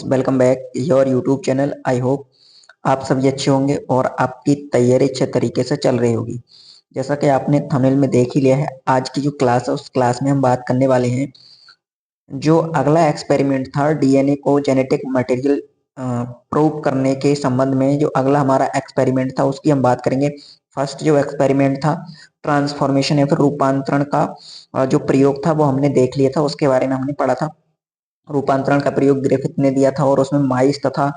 Welcome back your YouTube channel. I hope आप सभी अच्छे होंगे और आपकी तैयारी अच्छे तरीके से चल रही होगी। जैसा कि आपने थंबनेल में देख ही लिया है, आज की जो क्लास है उस क्लास में हम बात करने वाले हैं जो अगला एक्सपेरिमेंट था डीएनए को जेनेटिक मटेरियल प्रूव करने के संबंध में। जो अगला हमारा एक्सपेरिमेंट था उसकी हम बात करेंगे। फर्स्ट जो एक्सपेरिमेंट था ट्रांसफॉर्मेशन या फिर रूपांतरण का जो प्रयोग था वो हमने देख लिया था, उसके बारे में हमने पढ़ा था। रूपांतरण का प्रयोग ग्रिफिथ ने दिया था और उसमें माइस तथा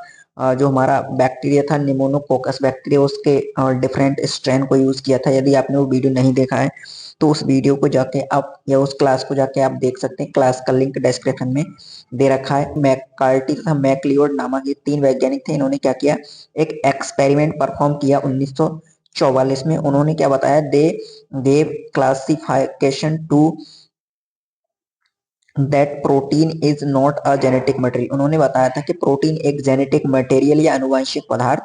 जो हमारा बैक्टीरिया था निमोनोकोकस बैक्टीरिया उसके डिफरेंट स्ट्रेन को यूज किया था। यदि आपने वो वीडियो नहीं देखा है तो उस वीडियो को जाके आप या उस क्लास को जाके आप देख सकते हैं। क्लास का लिंक डिस्क्रिप्शन में दे रखा है। मैककार्टी तथा मैकलियोड नामक ये तीन वैज्ञानिक थे। इन्होंने क्या किया, एक एक्सपेरिमेंट परफॉर्म किया 1944 में। उन्होंने क्या बताया, they gave classification to that protein is not a genetic material. उन्होंने बताया था कि प्रोटीन एक जेनेटिक मटेरियल या आनुवंशिक पदार्थ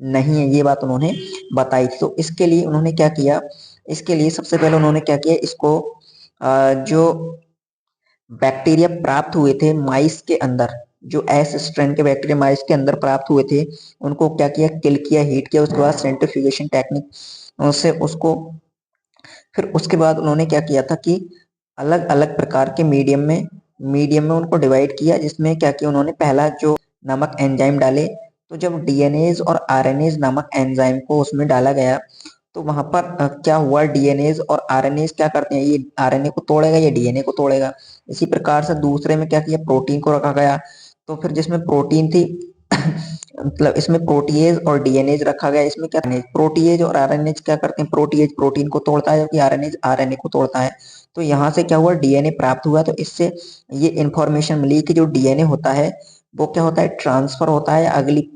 नहीं है, ये बात उन्होंने बताई थी। तो इसके लिए उन्होंने क्या किया, इसके लिए सबसे पहले उन्होंने क्या किया, इसको जो बैक्टीरिया प्राप्त हुए थे माइस के अंदर, जो एस स्ट्रेन के बैक्टीरिया माइस के अंदर प्राप्त हुए थे, उनको क्या किया, किल किया, हीट किया। उसके बाद सेंट्रीफ्यूगेशन टेक्निक से उसको फिर उसके बाद उन्होंने क्या किया था कि अलग अलग प्रकार के मीडियम में उनको डिवाइड किया, जिसमें क्या किया उन्होंने, पहला जो नमक एंजाइम डाले। तो जब डीएनएज और आरएनएज नामक एंजाइम को उसमें डाला गया तो वहां पर क्या हुआ, डीएनएज और आरएनएज क्या करते हैं, ये आरएनए को तोड़ेगा, ये डीएनए को तोड़ेगा। इसी प्रकार से दूसरे में क्या किया, प्रोटीन को रखा गया। तो फिर जिसमें प्रोटीन थी मतलब इसमें प्रोटीएज और डीएनएज रखा गया। इसमें क्या, प्रोटीएज और आरएनएज क्या करते हैं, प्रोटीएज प्रोटीन को तोड़ता है जबकि आरएनएज आरएनए को तोड़ता है। तो यहाँ से क्या हुआ, डीएनए प्राप्त हुआ। तो इससे ये इंफॉर्मेशन मिली कि जो डीएनए होता है वो क्या होता है, ट्रांसफर होता है, अगली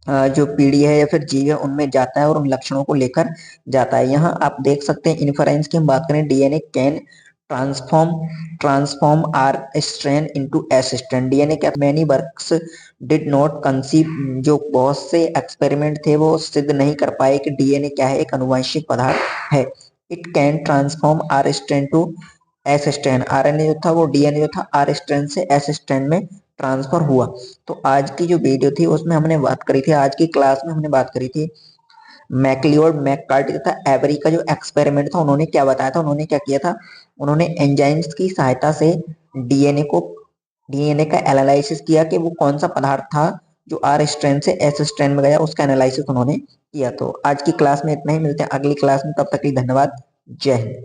जो पीढ़ी है या फिर जीव है उनमें जाता है और उन लक्षणों को लेकर जाता है। यहाँ आप देख सकते हैं इन्फरेंस की हम बात करें, DNA can transform R strain into S strain. DNA क्या, many works did not conceive, जो बहुत से एक्सपेरिमेंट थे वो सिद्ध नहीं कर पाए कि डीएनए क्या है, एक आनुवंशिक पदार्थ है। It can transform R strain to S strain. RNA जो था वो डीएनए जो था आर स्ट्रेन से एस स्ट्रेन में ट्रांसफर हुआ। तो आज की जो वीडियो थी उसमें हमने बात करी थी, आज की क्लास में हमने बात करी थी मैकलियोड मैककार्टी तथा एवरी का जो एक्सपेरिमेंट था। उन्होंने क्या बताया था, उन्होंने क्या किया था, उन्होंने एंजाइम्स की सहायता से डीएनए का एनालिसिस किया कि वो कौन सा पदार्थ था जो आर स्ट्रेन से एस स्ट्रेन में गया, उसका एनालिसिस उन्होंने किया। तो आज की क्लास में इतना ही, मिलते हैं अगली क्लास में, तब तक के लिए धन्यवाद। जय हिंद।